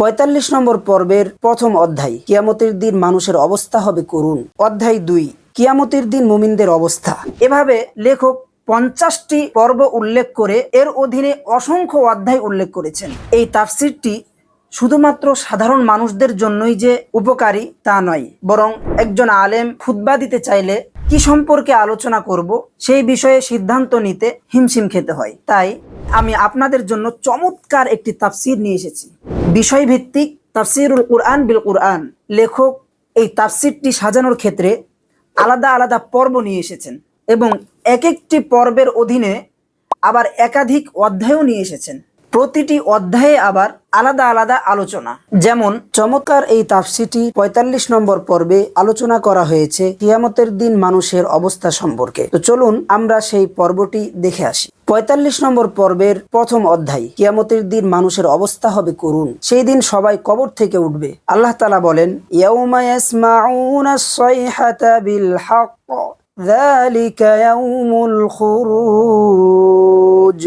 ৪৫ নম্বর পর্বের প্রথম অধ্যায়, কিয়ামতের দিন মানুষের অবস্থা হবে করুণ। অধ্যায় ২, কিয়ামতের দিন মুমিনদের অবস্থা। এভাবে লেখক ৫০টি পর্ব উল্লেখ করে এর অধীনে অসংখ্য অধ্যায় উল্লেখ করেছেন। এই তাফসিরটি শুধুমাত্র সাধারণ মানুষদের জন্যই যে উপকারী তা নয়, বরং একজন আলেম খুতবা দিতে চাইলে কি সম্পর্কে আলোচনা করব সেই বিষয়ে সিদ্ধান্ত নিতে হিমশিম খেতে হয়। তাই আমি আপনাদের জন্য চমৎকার একটি তাফসির নিয়ে এসেছি, বিষয়ভিত্তিক তাফসিরুল কুরআন বিল কুরআন। লেখক এই তাফসিরটি সাজানোর ক্ষেত্রে আলাদা আলাদা পর্ব নিয়ে এসেছেন এবং এক একটি পর্বের অধীনে আবার একাধিক অধ্যায়ও নিয়ে এসেছেন। প্রতিটি অধ্যায়ে আবার আলাদা আলাদা আলোচনা। যেমন চমৎকার এই তাফসিরটি ৪৫ নম্বর পর্বে আলোচনা করা হয়েছে কিয়ামতের দিন মানুষের অবস্থা সম্পর্কে। তো চলুন আমরা সেই পর্বটি দেখে আসি। ৪৫ নম্বর পর্বের প্রথম অধ্যায়, কিয়ামতের দিন মানুষের অবস্থা হবে করুণ। সেই দিন সবাই কবর থেকে উঠবে। আল্লাহ তাআলা বলেন, ইয়াউমা ইয়াসমাউনাস সাইহাতা বিল হক যালিকা ইয়াউমুল খুরুজ।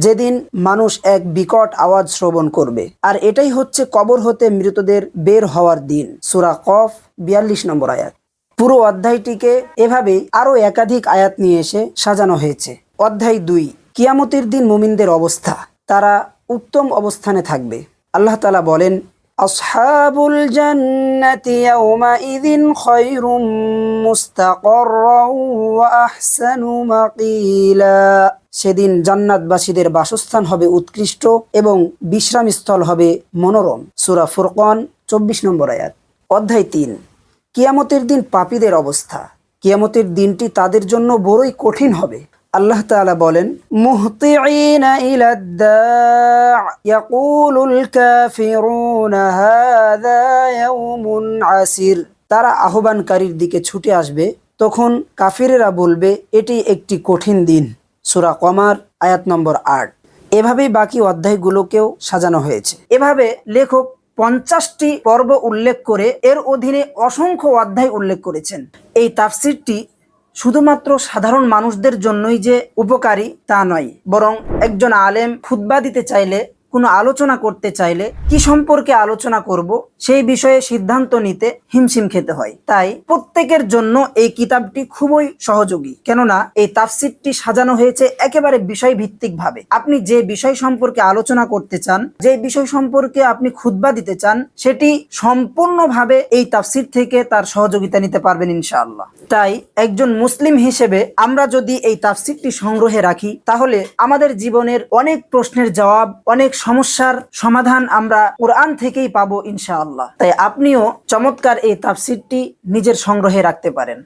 যেদিন মানুষ এক বিকট আওয়াজ শ্রবণ করবে, আর এটাই হচ্ছে কবর হতে মৃতদের বের হওয়ার দিন। সূরা কফ ৪২ নম্বর আয়াত। পুরো অধ্যায়টিকে এভাবেই আরো একাধিক আয়াত নিয়ে এসে সাজানো হয়েছে। অধ্যায় ২, কিয়ামতের দিন মুমিনদের অবস্থা। তারা উত্তম অবস্থানে থাকবে। আল্লাহ তাআলা বলেন, আসহাবুল জান্নাতি ইয়াউমাইযিন খায়রুম মুস্তাকাররাও ওয়া আহসানু মাকিলা। সেদিন জান্নাতবাসীদের বাসস্থান হবে উৎকৃষ্ট এবং বিশ্রামস্থল হবে মনোরম। সূরা ফুরকান ২৪ নম্বর আয়াত। অধ্যায় ৩, কিয়ামতের দিন পাপীদের অবস্থা। কিয়ামতের দিনটি তাদের জন্য বড়ই কঠিন হবে। আল্লাহ তাআলা বলেন, মুহতিঈনা ইলাদ দা'a ইয়াকুলুল কাফিরুনা হাযা ইয়াউমুন আসির। তারা আহ্বানকারীর দিকে ছুটে আসবে, তখন কাফিরেরা বলবে, এটি একটি কঠিন দিন। সূরা কমার আয়াত নম্বর ৮। এভাবেই বাকি অধ্যায়গুলোকেও সাজানো হয়েছে। এভাবে লেখক ৫০টি পর্ব উল্লেখ করে এর অধীনে অসংখ্য অধ্যায় উল্লেখ করেছেন। এই তাফসিরটি শুধুমাত্র সাধারণ মানুষদের জন্যই যে উপকারী তা নয়, বরং একজন আলেম খুতবা দিতে চাইলে, কোনো আলোচনা করতে চাইলে কি সম্পর্কে আলোচনা করব সেই বিষয়ে সিদ্ধান্ত নিতে হিমশিম খেতে হয়। তাই প্রত্যেকের জন্য এই কিতাবটি খুবই সহযোগী, কেননা এই তাফসিরটি সাজানো হয়েছে একেবারে বিষয় ভিত্তিক ভাবে। আপনি যে বিষয় সম্পর্কে আলোচনা করতে চান, যে বিষয় সম্পর্কে আপনি খুতবা দিতে চান, সেটি সম্পূর্ণভাবে এই তাফসির থেকে তার সহযোগিতা নিতে পারবেন ইনশাআল্লাহ। তাই একজন মুসলিম হিসেবে আমরা যদি এই তাফসিরটি সংগ্রহে রাখি, তাহলে আমাদের জীবনের অনেক প্রশ্নের জবাব, অনেক সমস্যার সমাধান আমরা কোরআন থেকেই পাবো ইনশাআল্লাহ। তাই আপনিও চমৎকার এই তাফসিরটি নিজের সংগ্রহে রাখতে পারেন।